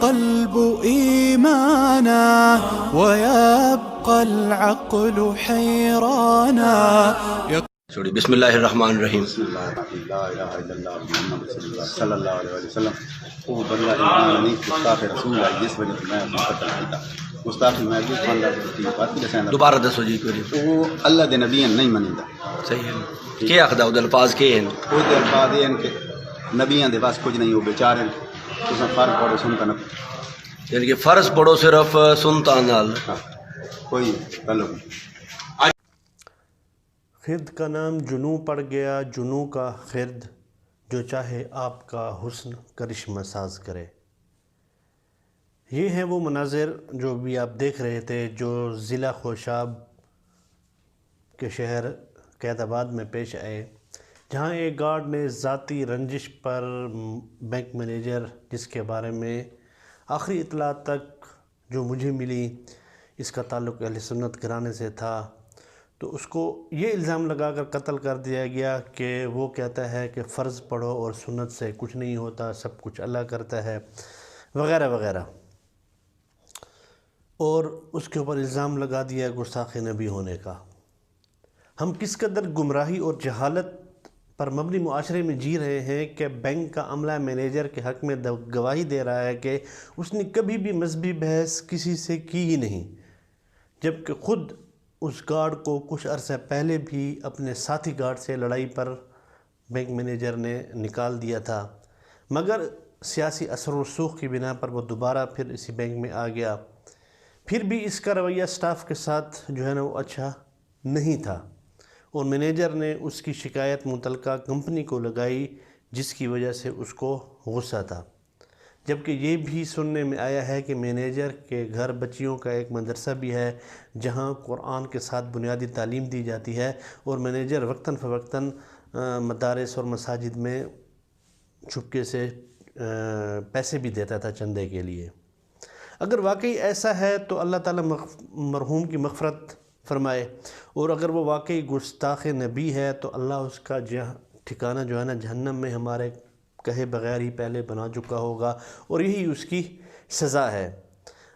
القلب إيمانا ويبقى العقل حيرانا. بسم اللہ الرحمن الرحیم. بسم اللہ الرحمن لا الہ الا اللہ محمد رسول اللہ صلی اللہ علیہ وسلم. وہ بندہ ایمان نہیں گستاخ رسول ہے جس وجہ سے میں اس کو قتل کیتا. گستاخ میں بھی خاندار کی بات دساں دوبارہ دسو جی کوئی. وہ اللہ دے نبی نہیں منیندا. صحیح ہے. کیا آخدا وہ الفاظ کے ہیں؟ وہ دے الفاظ ہیں کہ نبیاں دے پاس کچھ نہیں، وہ بیچارے تساں فرق پڑھو سنتا نہ، یعنی کہ فرض پڑھو صرف سنتا نال، کوئی تعلق نہیں. خرد کا نام جنوں پڑ گیا، جنوں کا خرد، جو چاہے آپ کا حسن کرشمہ ساز کرے. یہ ہیں وہ مناظر جو بھی آپ دیکھ رہے تھے، جو ضلع خوشاب کے شہر قید آباد میں پیش آئے، جہاں ایک گارڈ نے ذاتی رنجش پر بینک مینیجر، جس کے بارے میں آخری اطلاعات تک جو مجھے ملی اس کا تعلق اہل سنت گھرانے سے تھا، تو اس کو یہ الزام لگا کر قتل کر دیا گیا کہ وہ کہتا ہے کہ فرض پڑھو اور سنت سے کچھ نہیں ہوتا، سب کچھ اللہ کرتا ہے، وغیرہ وغیرہ. اور اس کے اوپر الزام لگا دیا گستاخ نبی ہونے کا. ہم کس قدر گمراہی اور جہالت پر مبنی معاشرے میں جی رہے ہیں کہ بینک کا عملہ مینیجر کے حق میں گواہی دے رہا ہے کہ اس نے کبھی بھی مذہبی بحث کسی سے کی ہی نہیں، جبکہ خود اس گارڈ کو کچھ عرصہ پہلے بھی اپنے ساتھی گارڈ سے لڑائی پر بینک مینیجر نے نکال دیا تھا، مگر سیاسی اثر و رسوخ کی بنا پر وہ دوبارہ پھر اسی بینک میں آ گیا. پھر بھی اس کا رویہ سٹاف کے ساتھ جو ہے نا وہ اچھا نہیں تھا، اور مینیجر نے اس کی شکایت متعلقہ کمپنی کو لگائی، جس کی وجہ سے اس کو غصہ تھا. جبکہ یہ بھی سننے میں آیا ہے کہ مینیجر کے گھر بچیوں کا ایک مدرسہ بھی ہے جہاں قرآن کے ساتھ بنیادی تعلیم دی جاتی ہے، اور مینیجر وقتاً فوقتاً مدارس اور مساجد میں چھپکے سے پیسے بھی دیتا تھا چندے کے لیے. اگر واقعی ایسا ہے تو اللہ تعالیٰ مرحوم کی مغفرت فرمائے، اور اگر وہ واقعی گستاخ نبی ہے تو اللہ اس کا ٹھکانہ جو ہے نا جہنم میں ہمارے کہے بغیر ہی پہلے بنا چکا ہوگا، اور یہی اس کی سزا ہے.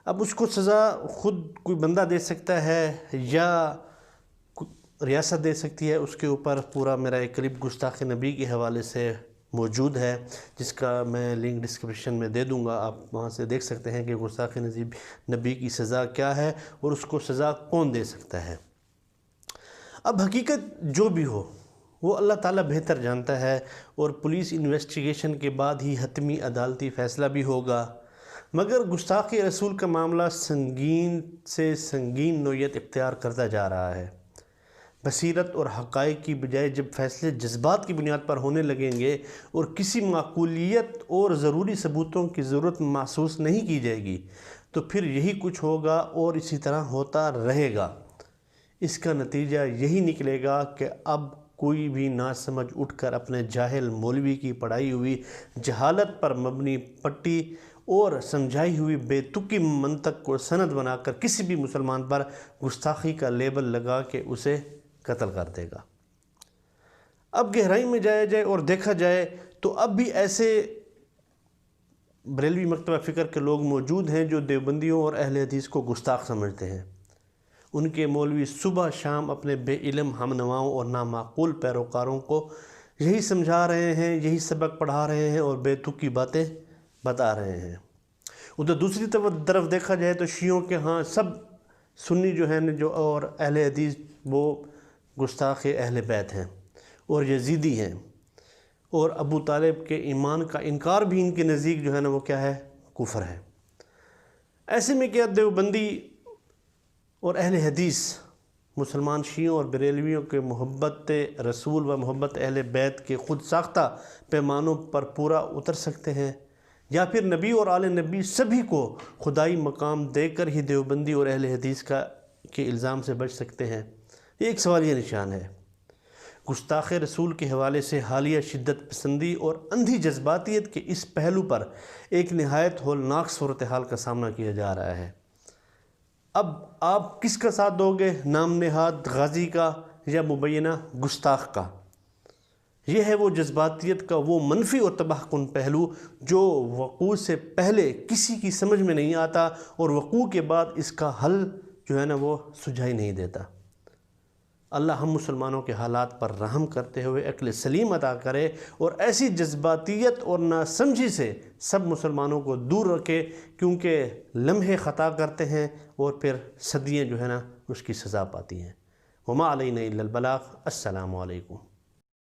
اب اس کو سزا خود کوئی بندہ دے سکتا ہے یا ریاست دے سکتی ہے، اس کے اوپر پورا میرا ایک کلپ گستاخ نبی کے حوالے سے موجود ہے، جس کا میں لنک ڈسکرپشن میں دے دوں گا، آپ وہاں سے دیکھ سکتے ہیں کہ گستاخ نبی کی سزا کیا ہے اور اس کو سزا کون دے سکتا ہے. اب حقیقت جو بھی ہو وہ اللہ تعالیٰ بہتر جانتا ہے، اور پولیس انویسٹیگیشن کے بعد ہی حتمی عدالتی فیصلہ بھی ہوگا. مگر گستاخی رسول کا معاملہ سنگین سے سنگین نوعیت اختیار کرتا جا رہا ہے. بصیرت اور حقائق کی بجائے جب فیصلے جذبات کی بنیاد پر ہونے لگیں گے اور کسی معقولیت اور ضروری ثبوتوں کی ضرورت محسوس نہیں کی جائے گی، تو پھر یہی کچھ ہوگا اور اسی طرح ہوتا رہے گا. اس کا نتیجہ یہی نکلے گا کہ اب کوئی بھی نہ سمجھ اٹھ کر اپنے جاہل مولوی کی پڑھائی ہوئی جہالت پر مبنی پٹی اور سمجھائی ہوئی بے تکی منطق کو سند بنا کر کسی بھی مسلمان پر گستاخی کا لیبل لگا کے اسے قتل کر دے گا. اب گہرائی میں جایا جائے اور دیکھا جائے تو اب بھی ایسے بریلوی مکتبہ فکر کے لوگ موجود ہیں جو دیوبندیوں اور اہل حدیث کو گستاخ سمجھتے ہیں. ان کے مولوی صبح شام اپنے بے علم ہم نواؤں اور نامعقول پیروکاروں کو یہی سمجھا رہے ہیں، یہی سبق پڑھا رہے ہیں اور بے تک کی باتیں بتا رہے ہیں. ادھر دوسری طرف دیکھا جائے تو شیعوں کے ہاں سب سنی جو ہیں جو اور اہل حدیث وہ گستاخ اہل بیت ہیں اور یزیدی ہیں، اور ابو طالب کے ایمان کا انکار بھی ان کے نزدیک جو ہے نا وہ کیا ہے، کفر ہے. ایسے میں کیا دیوبندی اور اہل حدیث مسلمان شیعوں اور بریلویوں کے محبت رسول و محبت اہل بیت کے خود ساختہ پیمانوں پر پورا اتر سکتے ہیں، یا پھر نبی اور آل نبی سبھی کو خدائی مقام دے کر ہی دیوبندی اور اہل حدیث کے الزام سے بچ سکتے ہیں؟ یہ ایک سوالیہ نشان ہے. گستاخ رسول کے حوالے سے حالیہ شدت پسندی اور اندھی جذباتیت کے اس پہلو پر ایک نہایت ہولناک صورتحال کا سامنا کیا جا رہا ہے. اب آپ کس کا ساتھ دو گے، نام نہاد غازی کا یا مبینہ گستاخ کا؟ یہ ہے وہ جذباتیت کا وہ منفی اور تباہ کن پہلو جو وقوع سے پہلے کسی کی سمجھ میں نہیں آتا اور وقوع کے بعد اس کا حل جو ہے نا وہ سجھائی نہیں دیتا۔ اللہ ہم مسلمانوں کے حالات پر رحم کرتے ہوئے عقل سلیم عطا کرے اور ایسی جذباتیت اور ناسمجھی سے سب مسلمانوں کو دور رکھے، کیونکہ لمحے خطا کرتے ہیں اور پھر صدیاں جو ہے نا اس کی سزا پاتی ہیں۔ وما علینا الا البلاغ۔ السلام علیکم۔